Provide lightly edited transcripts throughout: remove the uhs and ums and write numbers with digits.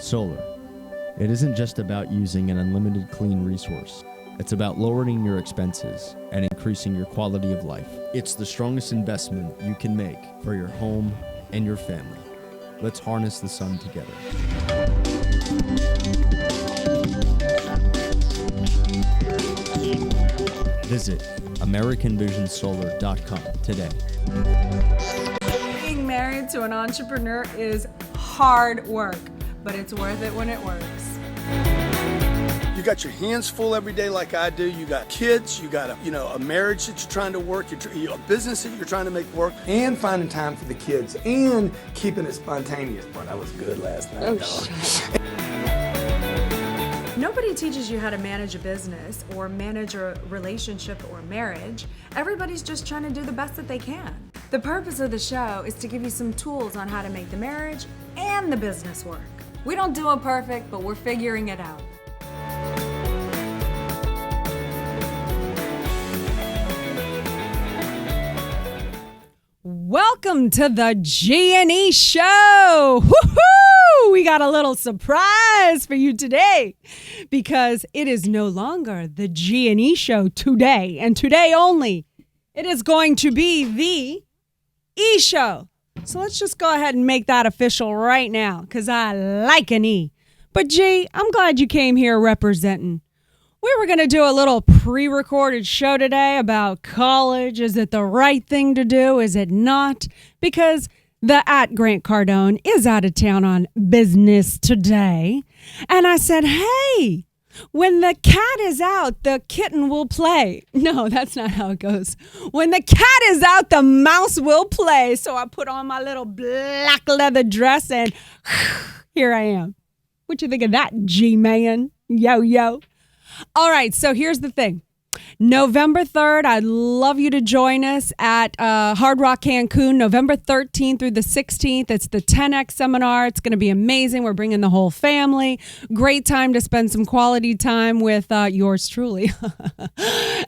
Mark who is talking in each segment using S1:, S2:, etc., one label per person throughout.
S1: Solar. It isn't just about using an unlimited clean resource. It's about lowering your expenses and increasing your quality of life. It's the strongest investment you can make for your home and your family. Let's harness the sun together. Visit AmericanVisionSolar.com today.
S2: Being married to an entrepreneur is hard work, but it's worth it when it works.
S3: You got your hands full every day like I do. You got kids, you got a marriage that you're trying to work, a business that you're trying to make work.
S4: And finding time for the kids and keeping it spontaneous. Boy, that was good last night.
S2: Nobody teaches you how to manage a business or manage a relationship or marriage. Everybody's just trying to do the best that they can. The purpose of the show is to give you some tools on how to make the marriage and the business work. We don't do it perfect, but we're figuring it out. Welcome to the G&E Show. Woohoo! We got a little surprise for you today because it is no longer the G&E Show today and today only. It is going to be the E Show. So let's just go ahead and make that official right now because I like an E. But G, I'm glad you came here representing. We were going to do a little pre-recorded show today about college. Is it the right thing to do? Is it not? Because the @Grant Cardone is out of town on business today. And I said, hey, when the cat is out, the kitten will play. No, that's not how it goes. When the cat is out, the mouse will play. So I put on my little black leather dress and here I am. What you think of that, G-Man? Yo. All right, so here's the thing. November 3rd, I'd love you to join us at Hard Rock Cancun, November 13th through the 16th. It's the 10X seminar. It's going to be amazing. We're bringing the whole family. Great time to spend some quality time with yours truly.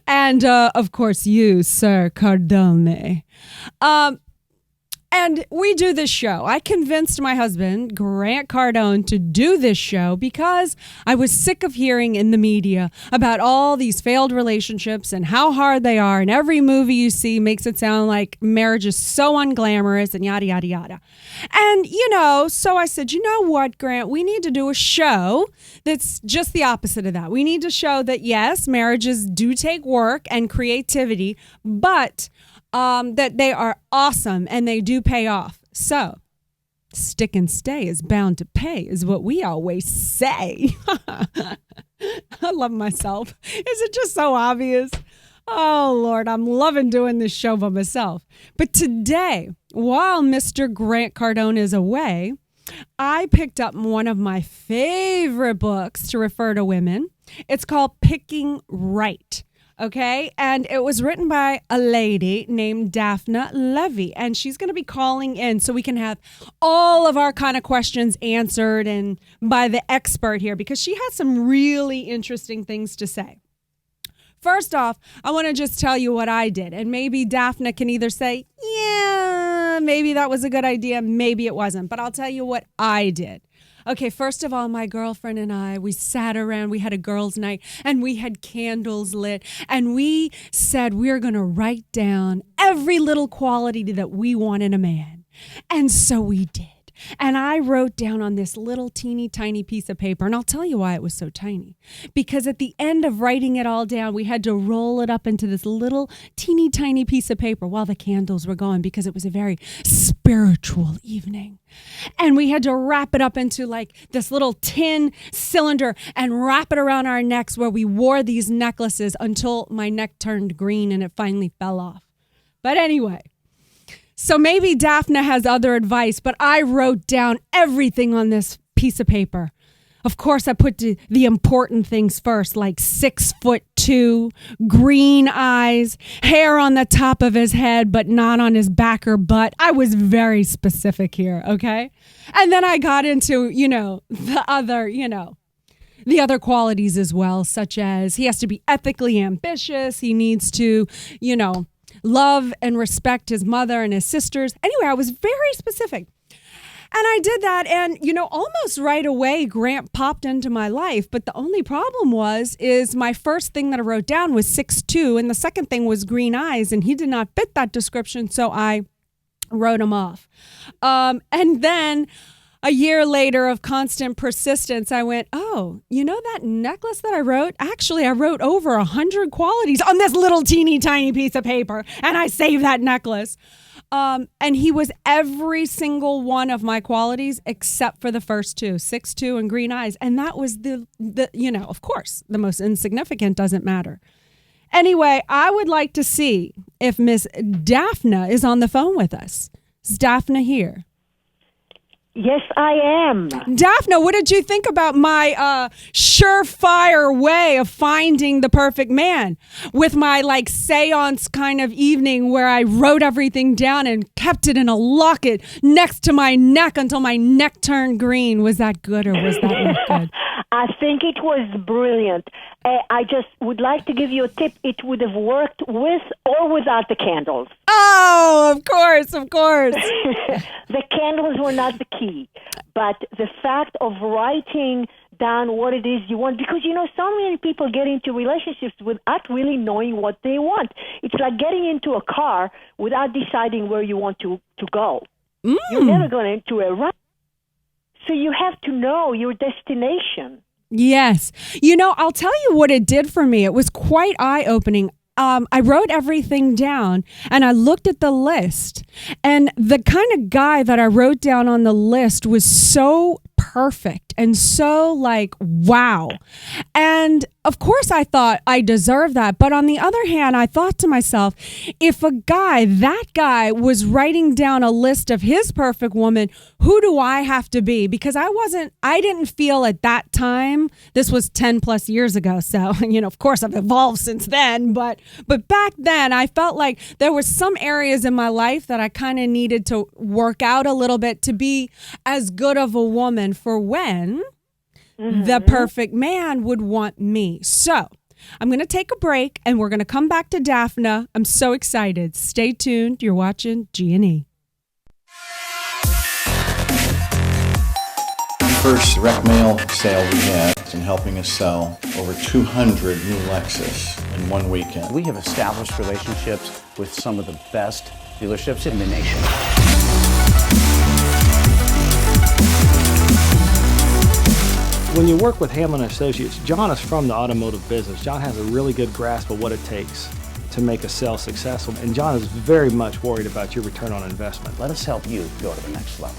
S2: And, of course, you, Sir Cardone. And we do this show. I convinced my husband, Grant Cardone, to do this show because I was sick of hearing in the media about all these failed relationships and how hard they are. And every movie you see makes it sound like marriage is so unglamorous and yada, yada, yada. And, so I said, you know what, Grant? We need to do a show that's just the opposite of that. We need to show that, yes, marriages do take work and creativity, but that they are awesome and they do pay off. So, stick and stay is bound to pay is what we always say. I love myself. Is it just so obvious? Oh, Lord, I'm loving doing this show by myself. But today, while Mr. Grant Cardone is away, I picked up one of my favorite books to refer to women. It's called Picking Right. Okay, and it was written by a lady named Daphne Levy, and she's going to be calling in so we can have all of our kind of questions answered and by the expert here because she has some really interesting things to say. First off, I want to just tell you what I did, and maybe Daphne can either say, yeah, maybe that was a good idea, maybe it wasn't, but I'll tell you what I did. Okay, first of all, my girlfriend and I, we sat around, we had a girls' night, and we had candles lit, and we said we're going to write down every little quality that we want in a man. And so we did. And I wrote down on this little teeny tiny piece of paper, and I'll tell you why it was so tiny. Because at the end of writing it all down, we had to roll it up into this little teeny tiny piece of paper while the candles were going because it was a very spiritual evening. And we had to wrap it up into like this little tin cylinder and wrap it around our necks where we wore these necklaces until my neck turned green and it finally fell off. But anyway. So maybe Daphne has other advice, but I wrote down everything on this piece of paper. Of course, I put the important things first, like 6'2", green eyes, hair on the top of his head, but not on his back or butt. I was very specific here, okay? And then I got into, the other qualities as well, such as he has to be ethically ambitious. He needs to, love and respect his mother and his sisters. Anyway, I was very specific. And I did that, and almost right away, Grant popped into my life. But the only problem is my first thing that I wrote down was 6'2", and the second thing was green eyes, and he did not fit that description, so I wrote him off. And then a year later of constant persistence, I went, oh, that necklace that I wrote? Actually, I wrote over 100 qualities on this little teeny tiny piece of paper, and I saved that necklace. And he was every single one of my qualities except for the first two, 6'2" and green eyes. And that was the of course, the most insignificant, doesn't matter. Anyway, I would like to see if Miss Daphne is on the phone with us. Is Daphne here?
S5: Yes, I am.
S2: Daphne, what did you think about my surefire way of finding the perfect man with my seance kind of evening where I wrote everything down and kept it in a locket next to my neck until my neck turned green? Was that good or was that not good?
S5: I think it was brilliant. I just would like to give you a tip. It would have worked with or without the candles.
S2: Oh, of course, of course.
S5: The candles were not the key, but the fact of writing down what it is you want, because so many people get into relationships without really knowing what they want. It's like getting into a car without deciding where you want to go. You're never going into a run. So you have to know your destination.
S2: Yes. I'll tell you what it did for me. It was quite eye-opening. I wrote everything down and I looked at the list, and the kind of guy that I wrote down on the list was so perfect and so wow. And of course I thought I deserved that. But on the other hand, I thought to myself, if that guy was writing down a list of his perfect woman, who do I have to be? Because I didn't feel at that time, this was 10 plus years ago. So, of course I've evolved since then, but back then I felt like there were some areas in my life that I kind of needed to work out a little bit to be as good of a woman for when the perfect man would want me. So I'm going to take a break and we're going to come back to Daphne. I'm so excited. Stay tuned. You're watching G&E.
S6: First direct mail sale we had in helping us sell over 200 new Lexus in one weekend.
S7: We have established relationships with some of the best dealerships in the nation.
S8: When you work with Hamlin Associates, John is from the automotive business. John has a really good grasp of what it takes to make a sale successful, and John is very much worried about your return on investment.
S7: Let us help you go to the next level.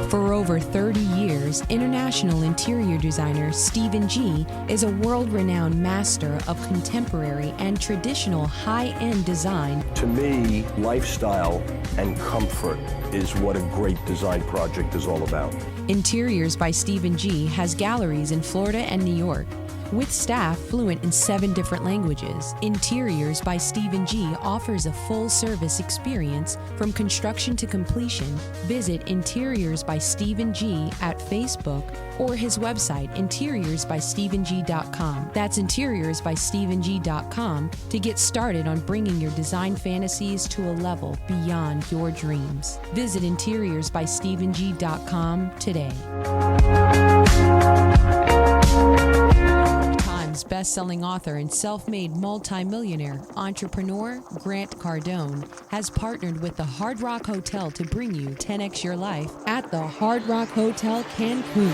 S9: For over 30 years, international interior designer Stephen G is a world-renowned master of contemporary and traditional high-end design.
S10: To me, lifestyle and comfort is what a great design project is all about.
S9: Interiors by Stephen G has galleries in Florida and New York. With staff fluent in 7 different languages, Interiors by Stephen G offers a full-service experience from construction to completion. Visit Interiors by Stephen G at Facebook or his website, interiorsbystephenG.com. That's interiorsbystephenG.com to get started on bringing your design fantasies to a level beyond your dreams. Visit interiorsbystephenG.com today. Best-selling author and self-made multi-millionaire entrepreneur Grant Cardone has partnered with the Hard Rock Hotel to bring you 10X Your Life at the Hard Rock Hotel Cancun.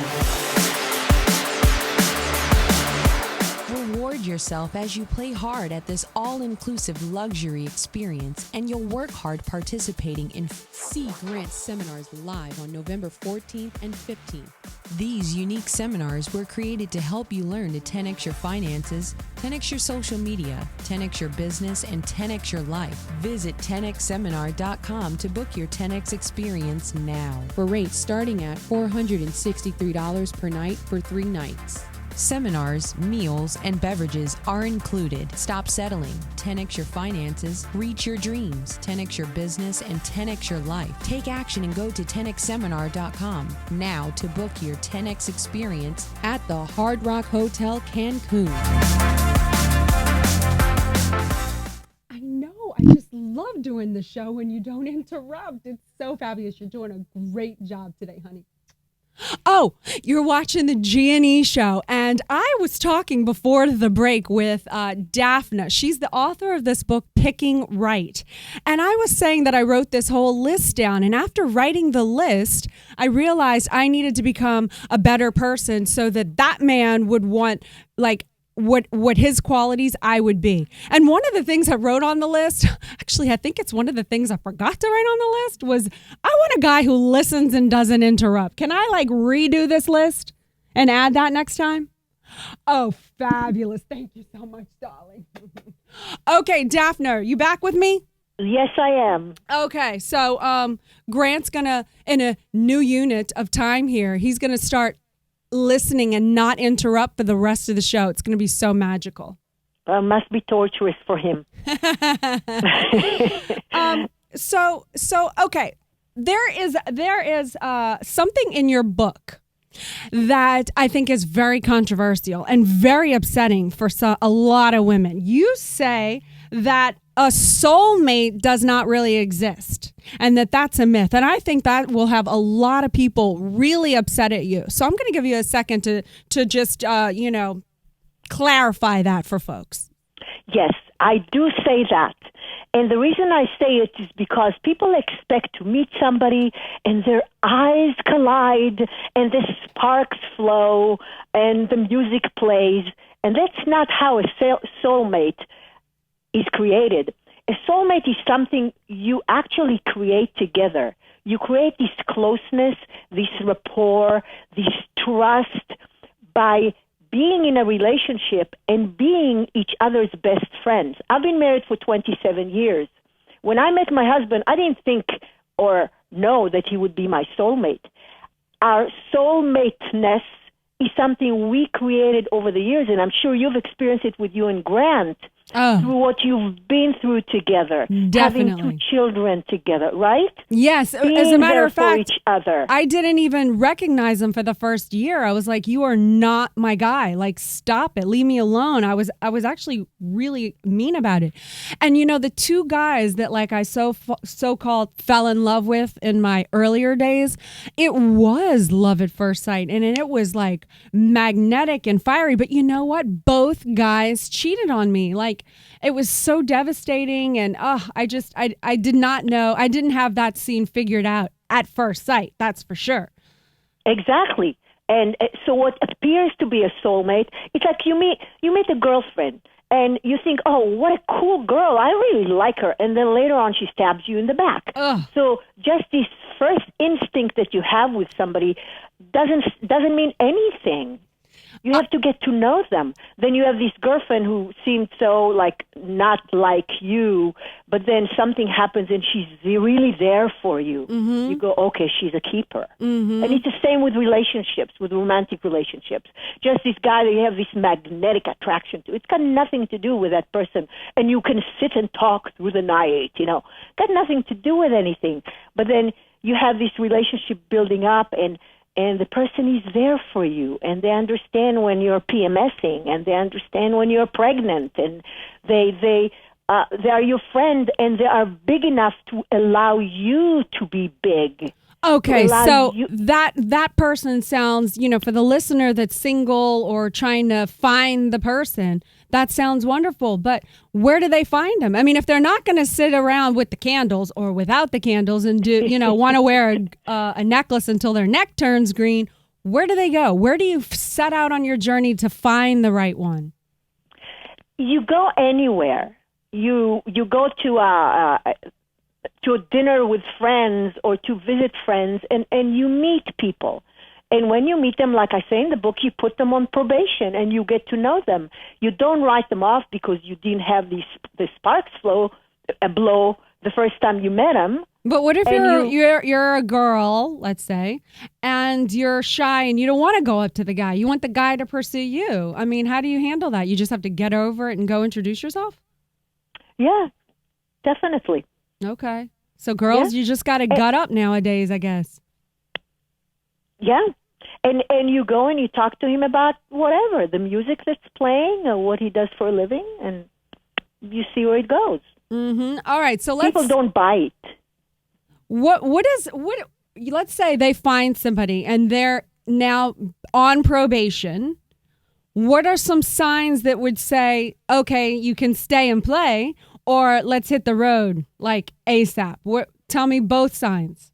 S9: Reward yourself as you play hard at this all-inclusive luxury experience, and you'll work hard participating in See Grant seminars live on November 14th and 15th. These unique seminars were created to help you learn to 10X your finances, 10X your social media, 10X your business, and 10X your life. Visit 10xseminar.com to book your 10X experience now for rates starting at $463 per night for 3 nights. Seminars, meals, and beverages are included. Stop settling. 10x your finances, reach your dreams, 10x your business, and 10x your life. Take action and go to 10xseminar.com now to book your 10x experience at the Hard Rock Hotel Cancun.
S2: I know. I just love doing the show when you don't interrupt. It's so fabulous. You're doing a great job today, honey. Oh, you're watching the G&E show, and I was talking before the break with Daphne. She's the author of this book, Picking Right. And I was saying that I wrote this whole list down, and after writing the list, I realized I needed to become a better person so that that man would want, like, what his qualities I would be. And one of the things I wrote on the list, actually I think it's one of the things I forgot to write on the list, was I want a guy who listens and doesn't interrupt. Can I redo this list and add that next time? Oh, fabulous. Thank you so much, darling. Okay, Daphne, are you back with me?
S5: Yes, I am.
S2: Okay, so Grant's gonna, in a new unit of time here, he's gonna start listening and not interrupt for the rest of the show. It's going to be so magical.
S5: Must be torturous for him.
S2: So okay. There is something in your book that I think is very controversial and very upsetting for a lot of women. You say that a soulmate does not really exist and that's a myth. And I think that will have a lot of people really upset at you. So I'm going to give you a second to just, clarify that for folks.
S5: Yes, I do say that. And the reason I say it is because people expect to meet somebody and their eyes collide and the sparks flow and the music plays. And that's not how a soulmate is created. A soulmate is something you actually create together. You create this closeness, this rapport, this trust by being in a relationship and being each other's best friends. I've been married for 27 years. When I met my husband, I didn't think or know that he would be my soulmate. Our soulmateness is something we created over the years, and I'm sure you've experienced it with you and Grant through what you've been through together.
S2: Definitely.
S5: Having 2 children together, right?
S2: Yes.
S5: Being
S2: as a matter of
S5: for
S2: fact,
S5: each other.
S2: I didn't even recognize him for the first year. I was like, you are not my guy. Stop it. Leave me alone. I was actually really mean about it. And the 2 guys that I so-called fell in love with in my earlier days, it was love at first sight. And it was magnetic and fiery. But you know what? Both guys cheated on me. It was so devastating. And I did not know. I didn't have that scene figured out at first sight. That's for sure.
S5: Exactly. And so what appears to be a soulmate, it's like you meet a girlfriend and you think, oh, what a cool girl. I really like her. And then later on she stabs you in the back.
S2: Ugh.
S5: So just this first instinct that you have with somebody doesn't mean anything. You have to get to know them. Then you have this girlfriend who seemed so not like you, but then something happens and she's really there for you. Mm-hmm. You go, okay, she's a keeper. Mm-hmm. And it's the same with relationships, with romantic relationships. Just this guy that you have this magnetic attraction to. It's got nothing to do with that person. And you can sit and talk through the night, Got nothing to do with anything. But then you have this relationship building up and the person is there for you, and they understand when you're PMSing, and they understand when you're pregnant, and they are your friend, and they are big enough to allow you to be big.
S2: Okay, so that person sounds, for the listener that's single or trying to find the person, that sounds wonderful. But where do they find them? I mean, if they're not going to sit around with the candles or without the candles and want to wear a necklace until their neck turns green, where do they go? Where do you set out on your journey to find the right one?
S5: You go anywhere. You go to a dinner with friends or to visit friends, and you meet people. And when you meet them, like I say in the book, you put them on probation and you get to know them. You don't write them off because you didn't have the sparks blow the first time you met him.
S2: But what if
S5: And
S2: you're a girl, let's say, and you're shy and you don't want to go up to the guy. You want the guy to pursue you. I mean, how do you handle that? You just have to get over it and go introduce yourself?
S5: Yeah, definitely.
S2: Okay. So girls, you just got to gut up nowadays, I guess.
S5: Yeah. And you go and you talk to him about whatever, the music that's playing or what he does for a living, and you see where it goes.
S2: Mm-hmm. All right, so
S5: People don't bite.
S2: Let's say they find somebody and they're now on probation. What are some signs that would say, okay, you can stay and play, or let's hit the road like ASAP? Tell me both signs.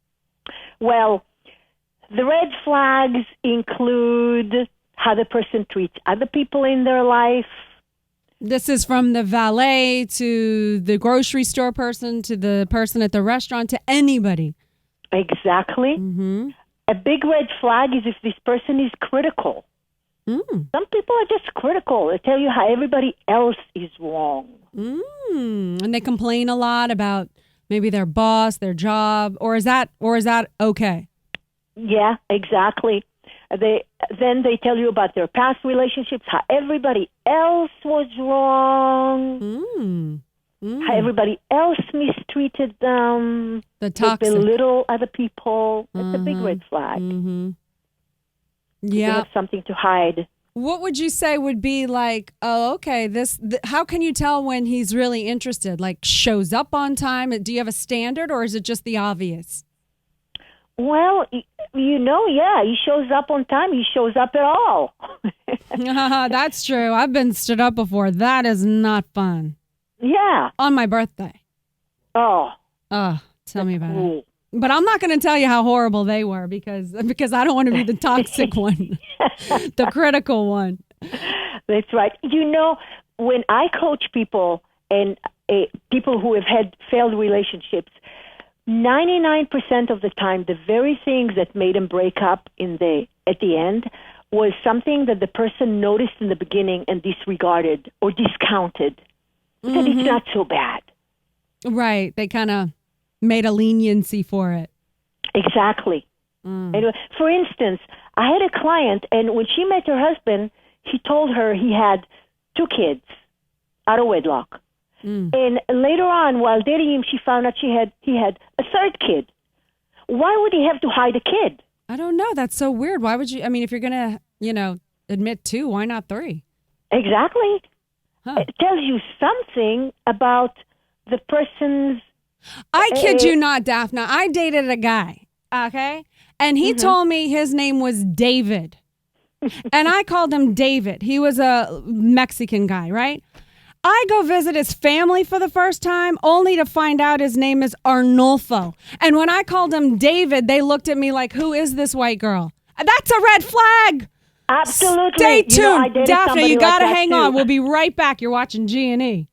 S5: Well, the red flags include how the person treats other people in their life.
S2: This is from the valet to the grocery store person to the person at the restaurant to anybody.
S5: Exactly.
S2: Mm-hmm.
S5: A big red flag is if this person is critical. Some people are just critical. They tell you how everybody else is wrong.
S2: And they complain a lot about maybe their boss, their job, or is that okay?
S5: Yeah, exactly. Then they tell you about their past relationships, how everybody else was wrong, how everybody else mistreated them,
S2: the toxic,
S5: they belittle other people. That's a big red flag.
S2: Yeah,
S5: you have something to hide.
S2: What would you say would be like, oh, okay, how can you tell when he's really interested? Like shows up on time? Do you have a standard, or is it just the obvious?
S5: Well, yeah, he shows up on time. He shows up at all.
S2: That's true. I've been stood up before. That is not fun.
S5: Yeah.
S2: On my birthday.
S5: Oh.
S2: Tell me about it. But I'm not going to tell you how horrible they were because I don't want to be the toxic one, the critical one.
S5: That's right. When I coach people and people who have had failed relationships, 99% of the time, the very things that made them break up at the end was something that the person noticed in the beginning and disregarded or discounted. Said it's not so bad.
S2: Right. They kind of made a leniency for it.
S5: Exactly. Anyway, for instance, I had a client, and when she met her husband, he told her he had 2 kids out of wedlock. And later on, while dating him, she found out he had a 3rd kid. Why would he have to hide a kid?
S2: I don't know. That's so weird. Why would you? I mean, if you're going to, admit 2, why not 3?
S5: Exactly. It tells you something about the person's...
S2: I kid you not, Daphne. I dated a guy, okay? And he told me his name was David. And I called him David. He was a Mexican guy, right? I go visit his family for the first time, only to find out his name is Arnulfo. And when I called him David, they looked at me like, who is this white girl? That's a red flag.
S5: Absolutely.
S2: Stay tuned. Daphne, you got to hang on.
S5: Too.
S2: We'll be right back. You're watching G&E.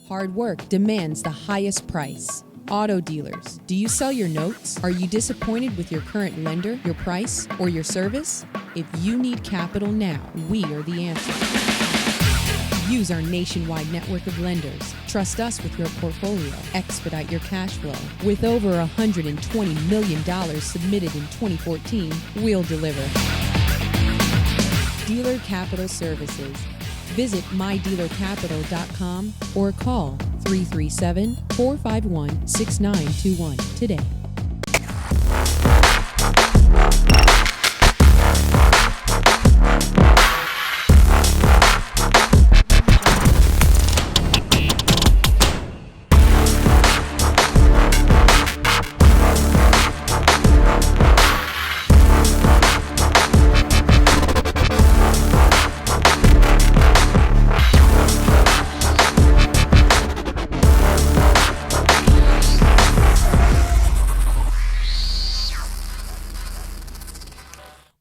S9: Hard work demands the highest price. Auto dealers, do you sell your notes? Are you disappointed with your current lender, your price, or your service? If you need capital now, we are the answer. Use our nationwide network of lenders. Trust us with your portfolio. Expedite your cash flow. With over $120 million submitted in 2014, we'll deliver. Dealer Capital Services. Visit mydealercapital.com or call 337-451-6921 today.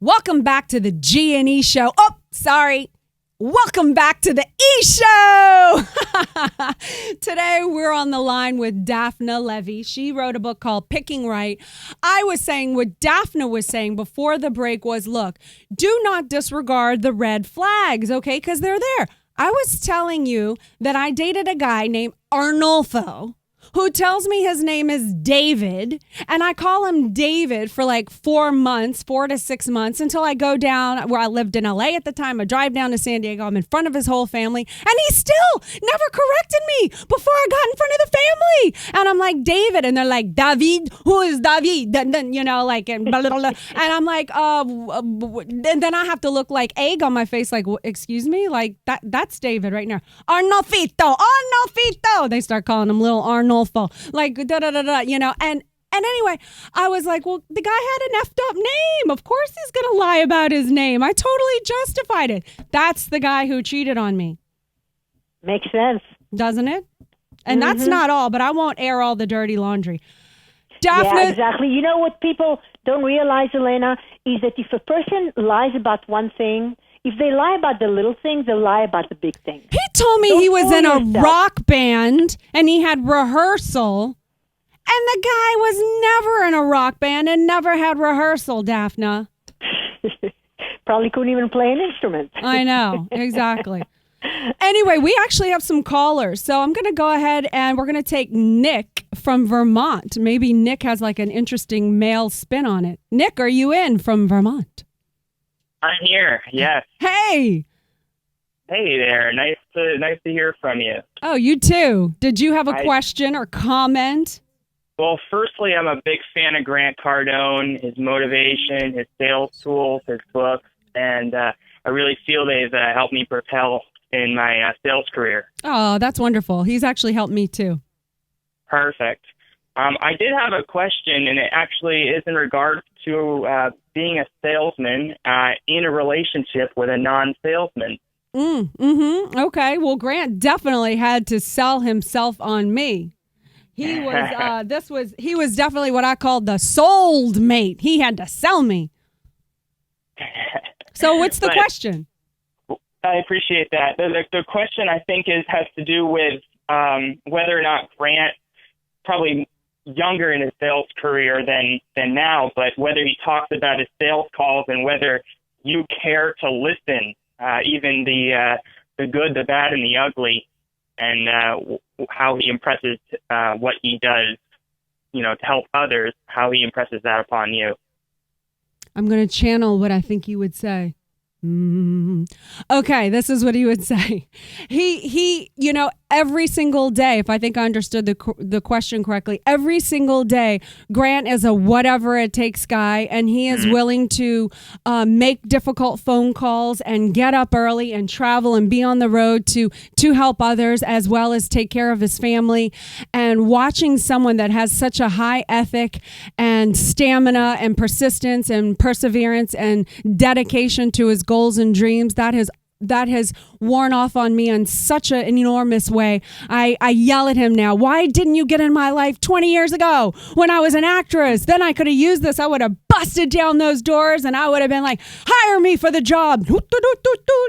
S2: Welcome back to the G&E show. Oh, sorry. Welcome back to the E Show. Today we're on the line with Daphne Levy. She wrote a book called Picking Right. I was saying what Daphne was saying before the break was, look, do not disregard the red flags, okay? Because they're there. I was telling you that I dated a guy named Arnolfo who tells me his name is David, and I call him David for like 4 to 6 months until I go down where I lived in LA at the time. I drive down to San Diego. I'm in front of his whole family, and he still never corrected me before I got in front of the family. And I'm like, David, and they're like, David, who is David? You know, like, and blah, blah, blah. And I'm like, and then I have to look like egg on my face, like, excuse me, like that's David right now. Arnolfito. They start calling him little Arnolfo, like da da da da, you know. And anyway, I was like, well, the guy had an effed up name. Of course he's gonna lie about his name. I totally justified it. That's the guy who cheated on me.
S5: Makes sense,
S2: doesn't it? And that's not all, but I won't air all the dirty laundry. Daphne,
S5: yeah, exactly. You know what people don't realize, Elena, is that if a person lies about one thing, if they lie about the little things, they'll lie about the big things.
S2: He told me he was in a rock band and he had rehearsal, and the guy was never in a rock band and never had rehearsal, Daphne.
S5: Probably couldn't even play an instrument.
S2: I know, exactly. Anyway, we actually have some callers, so I'm going to go ahead and we're going to take Nick from Vermont. Maybe Nick has like an interesting male spin on it. Nick, are you in from Vermont?
S11: I'm here. Yes.
S2: Hey.
S11: Hey there. Nice to hear from you.
S2: Oh, you too. Did you have a question or comment?
S11: Well, firstly, I'm a big fan of Grant Cardone, his motivation, his sales tools, his books, and I really feel they've helped me propel in my sales career.
S2: Oh, that's wonderful. He's actually helped me too.
S11: Perfect. I did have a question, and it actually is in regards to being a salesman in a relationship with a non-salesman.
S2: Okay. Well, Grant definitely had to sell himself on me. He was he was definitely what I called the Soldmate. He had to sell me. So what's the question?
S11: I appreciate that. The question I think has to do with whether or not Grant, probably younger in his sales career than now, but whether he talks about his sales calls and whether you care to listen, even the good, the bad, and the ugly, and how he impresses what he does, to help others, how he impresses that upon you.
S2: I'm going to channel what I think you would say. Okay, this is what he would say. He, every single day, if I think I understood the question correctly, every single day, Grant is a whatever it takes guy, and he is willing to make difficult phone calls and get up early and travel and be on the road to help others as well as take care of his family. And watching someone that has such a high ethic and stamina and persistence and perseverance and dedication to his goals and dreams, that has worn off on me in such an enormous way. I yell at him now. Why didn't you get in my life 20 years ago when I was an actress? Then I could have used this. I would have busted down those doors and I would have been like, hire me for the job,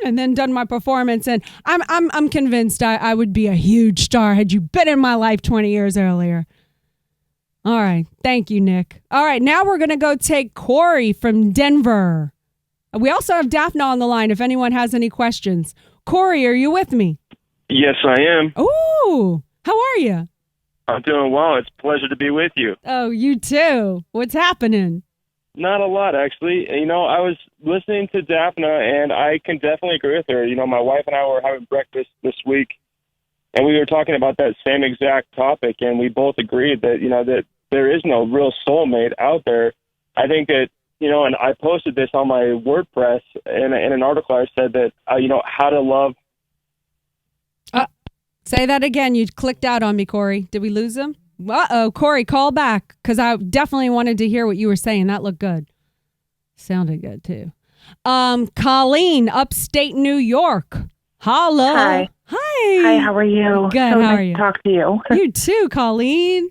S2: and then done my performance. And I'm convinced I would be a huge star had you been in my life 20 years earlier. All right. Thank you, Nick. All right. Now we're going to go take Corey from Denver. We also have Daphne on the line if anyone has any questions. Corey, are you with me?
S12: Yes, I am.
S2: Ooh, how are you?
S12: I'm doing well. It's a pleasure to be with you.
S2: Oh, you too. What's happening?
S12: Not a lot, actually. I was listening to Daphne, and I can definitely agree with her. My wife and I were having breakfast this week, and we were talking about that same exact topic, and we both agreed that, that there is no real soulmate out there. I think that, and I posted this on my WordPress in an article. I said that, how to love.
S2: Say that again. You clicked out on me, Corey. Did we lose him? Uh-oh, Corey, call back, because I definitely wanted to hear what you were saying. That looked good. Sounded good, too. Colleen, upstate New York. Hello.
S13: Hi.
S2: Hi.
S13: Hi, how are you?
S2: Good,
S13: so
S2: how
S13: nice
S2: are you?
S13: to talk to you.
S2: You too, Colleen.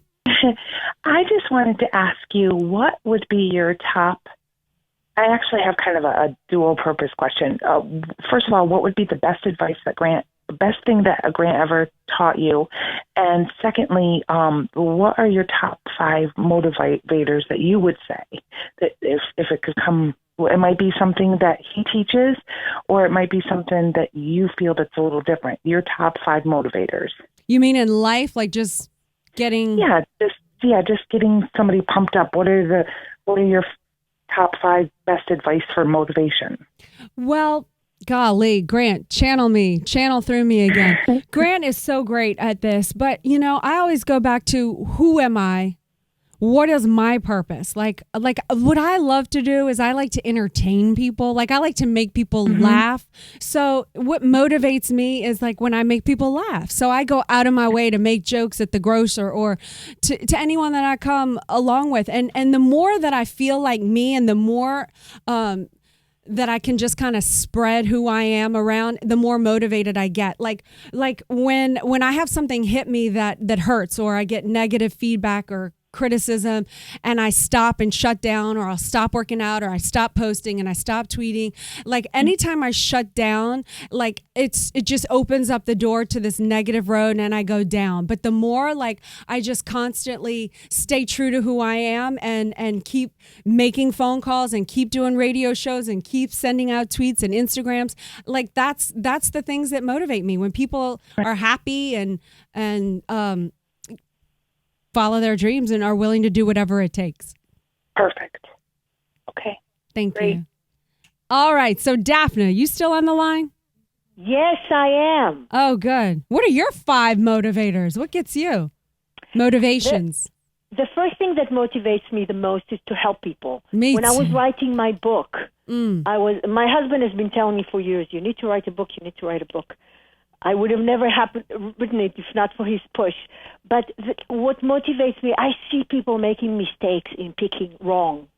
S13: I just wanted to ask you, what would be your top I actually have kind of a dual purpose question. First of all, what would be the best advice the best thing that a grant ever taught you? And secondly, what are your top 5 motivators that you would say that if it could come, it might be something that he teaches, or it might be something that you feel that's a little different. Your top 5 motivators.
S2: You mean in life, like just getting?
S13: Yeah, just getting somebody pumped up. What are your top 5 best advice for motivation?
S2: Well, golly, Grant, channel through me again. Grant is so great at this, but I always go back to, who am I? What is my purpose? Like what I love to do is I like to entertain people. Like I like to make people laugh. So what motivates me is like when I make people laugh. So I go out of my way to make jokes at the grocer or to anyone that I come along with. And the more that I feel like me, and the more that I can just kind of spread who I am around, the more motivated I get. Like when I have something hit me that hurts, or I get negative feedback or criticism, and I stop and shut down, or I'll stop working out, or I stop posting and I stop tweeting. Like anytime I shut down, like it just opens up the door to this negative road, and I go down. But the more like I just constantly stay true to who I am and keep making phone calls and keep doing radio shows and keep sending out tweets and Instagrams, like that's the things that motivate me. When people are happy and follow their dreams and are willing to do whatever it takes.
S13: Perfect. Okay.
S2: Thank you. All right. So Daphne, you still on the line?
S5: Yes, I am.
S2: Oh, good. What are your 5 motivators? What gets you? Motivations.
S5: The first thing that motivates me the most is to help people.
S2: Me
S5: When I was
S2: too.
S5: writing my book, my husband has been telling me for years, you need to write a book, you need to write a book. I would have never written it if not for his push. But what motivates me, I see people making mistakes in picking wrong.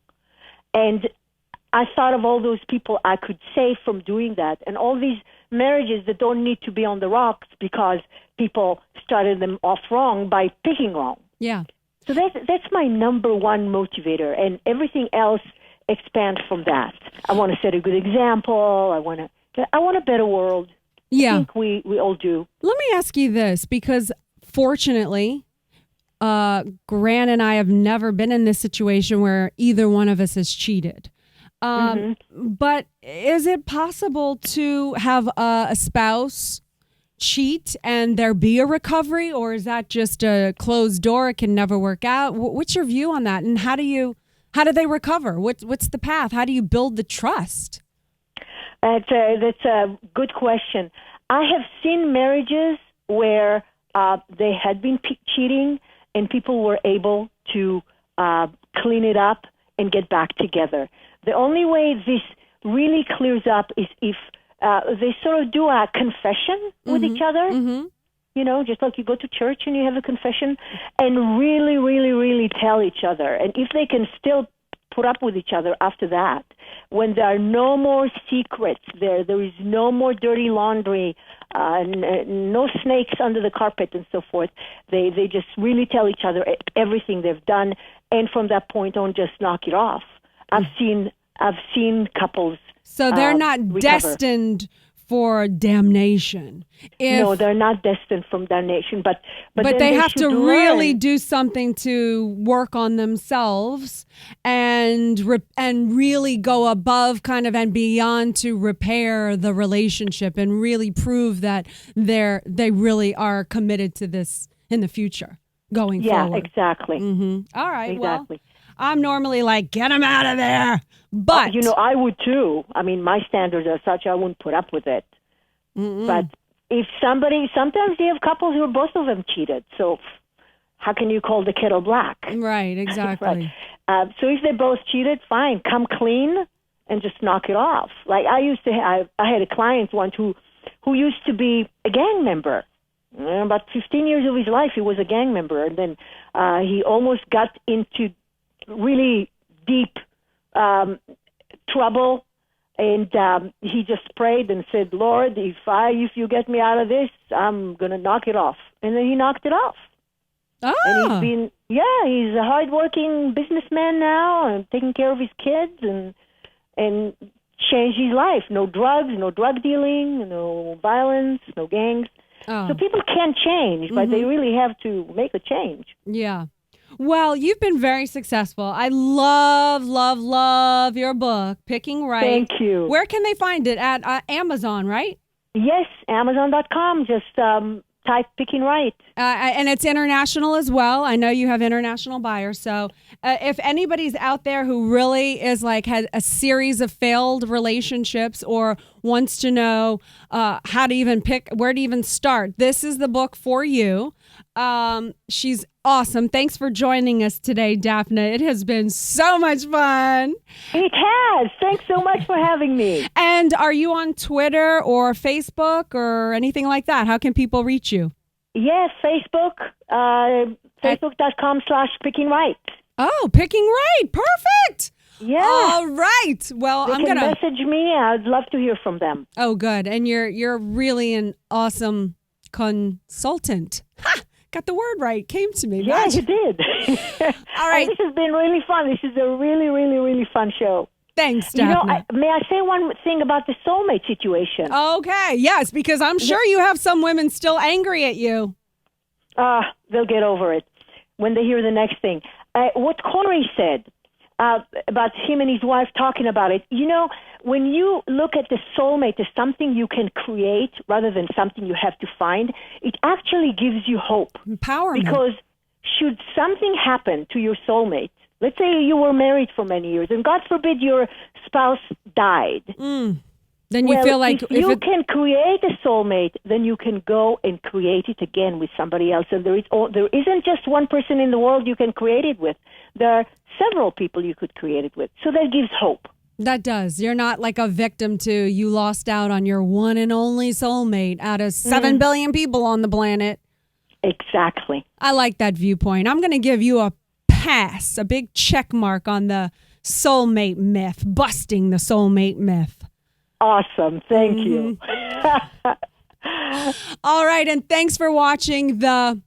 S5: And I thought of all those people I could save from doing that, and all these marriages that don't need to be on the rocks because people started them off wrong by picking wrong.
S2: Yeah.
S5: So that's my number one motivator, and everything else expands from that. I want to set a good example. I want a better world.
S2: Yeah.
S5: I think we all do.
S2: Let me ask you this, because fortunately, Grant and I have never been in this situation where either one of us has cheated. But is it possible to have a spouse cheat and there be a recovery, or is that just a closed door? It can never work out. What's your view on that? And how do they recover? What's the path? How do you build the trust?
S5: That's a good question. I have seen marriages where they had been cheating and people were able to clean it up and get back together. The only way this really clears up is if they sort of do a confession with each other. You know, just like you go to church and you have a confession, and really, really, really tell each other. And if they can still put up with each other after that, when there are no more secrets, there is no more dirty laundry, no snakes under the carpet and so forth, they just really tell each other everything they've done, and from that point on just knock it off. I've seen couples
S2: so they're not
S5: recover.
S2: destined for damnation.
S5: No, they're not destined from damnation, but
S2: they have to really do something to work on themselves and really go above kind of and beyond to repair the relationship and really prove that they really are committed to this in the future going forward.
S5: Yeah, exactly.
S2: All right,
S5: exactly.
S2: Well, I'm normally like, get them out of there. But
S5: I would too. I mean, my standards are such I wouldn't put up with it. But if sometimes you have couples who both of them cheated. So how can you call the kettle black?
S2: Right, exactly.
S5: Right. So if they both cheated, fine, come clean and just knock it off. Like I had a client once who used to be a gang member. About 15 years of his life, he was a gang member, and then he almost got into really deep trouble, and he just prayed and said, Lord, if you get me out of this, I'm going to knock it off. And then he knocked it off. And he's a hardworking businessman now and taking care of his kids, and change his life. No drugs, no drug dealing, no violence, no gangs. So people can change, but they really have to make a change.
S2: Yeah. Well, you've been very successful. I love, love, love your book, Picking Right.
S5: Thank you.
S2: Where can they find it? At Amazon, right?
S5: Yes, Amazon.com. Just type Picking Right.
S2: And it's international as well. I know you have international buyers. So if anybody's out there who really is like had a series of failed relationships or wants to know how to even pick, where to even start, this is the book for you. She's awesome. Thanks for joining us today, Daphne. It has been so much fun.
S5: It has. Thanks so much for having me.
S2: And are you on Twitter or Facebook or anything like that? How can people reach you?
S5: Yes, Facebook, facebook.com/Picking Right.
S2: Oh, Picking Right. Perfect.
S5: Yeah.
S2: All right. Well,
S5: they
S2: I'm
S5: can
S2: gonna
S5: message me. I'd love to hear from them.
S2: Oh, good. And you're really an awesome consultant. Ha! Got the word right. Came to me.
S5: Yeah, you did.
S2: All right.
S5: This has been really fun. This is a really, really, really fun show.
S2: Thanks,
S5: You know,
S2: Daphne.
S5: may I say one thing about the soulmate situation?
S2: Okay. Yes, because I'm sure you have some women still angry at you.
S5: They'll get over it when they hear the next thing. What Corey said about him and his wife talking about it, you know, when you look at the soulmate as something you can create rather than something you have to find, it actually gives you hope.
S2: Empowerment.
S5: Because should something happen to your soulmate, let's say you were married for many years and God forbid your spouse died.
S2: Then you feel like
S5: if you can create a soulmate, then you can go and create it again with somebody else. And there isn't just one person in the world you can create it with. There are several people you could create it with. So that gives hope.
S2: That does. You're not like a victim to you lost out on your one and only soulmate out of 7 billion people on the planet.
S5: Exactly.
S2: I like that viewpoint. I'm going to give you a pass, a big check mark on the soulmate myth, busting the soulmate myth.
S5: Awesome. Thank you.
S2: All right. And thanks for watching the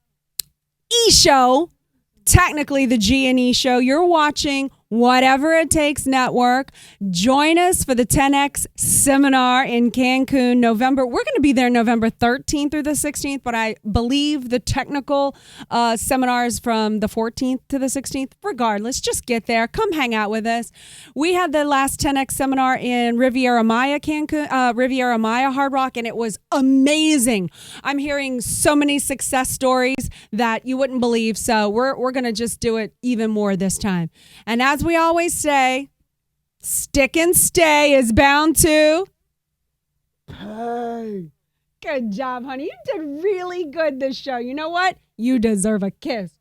S2: E-Show, technically the G&E Show. You're watching Whatever It Takes Network. Join us for the 10X seminar in Cancun, November. We're going to be there November 13th through the 16th, but I believe the technical seminars from the 14th to the 16th. Regardless, just get there. Come hang out with us. We had the last 10X seminar in Riviera Maya, Cancun, Riviera Maya Hard Rock, and it was amazing. I'm hearing so many success stories that you wouldn't believe. So we're going to just do it even more this time. And as we always say, stick and stay is bound to pay. Good job, honey. You did really good this show. You know what? You deserve a kiss.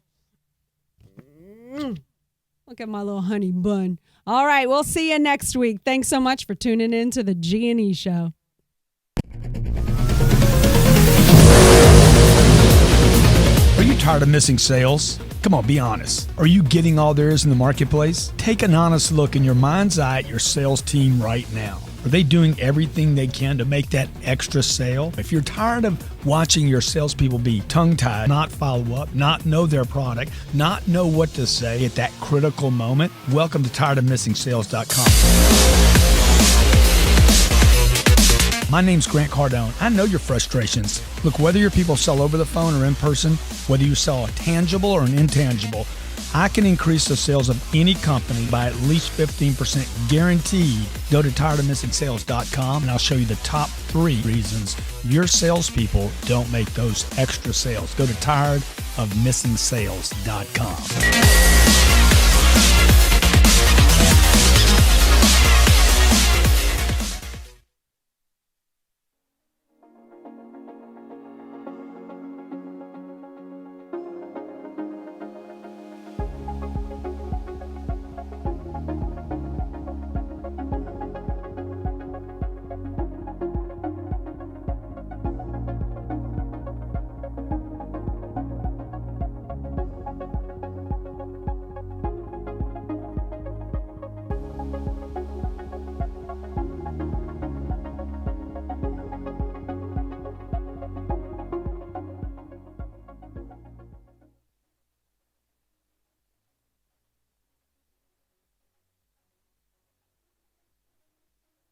S2: Look at my little honey bun. All right, we'll see you next week. Thanks so much for tuning in to the G&E Show.
S14: Are you tired of missing sales? Come on, be honest. Are you getting all there is in the marketplace? Take an honest look in your mind's eye at your sales team right now. Are they doing everything they can to make that extra sale? If you're tired of watching your salespeople be tongue-tied, not follow up, not know their product, not know what to say at that critical moment, welcome to tiredofmissingsales.com. My name's Grant Cardone. I know your frustrations. Look, whether your people sell over the phone or in person, whether you sell a tangible or an intangible, I can increase the sales of any company by at least 15% guaranteed. Go to tiredofmissingsales.com and I'll show you the top 3 reasons your salespeople don't make those extra sales. Go to tiredofmissingsales.com.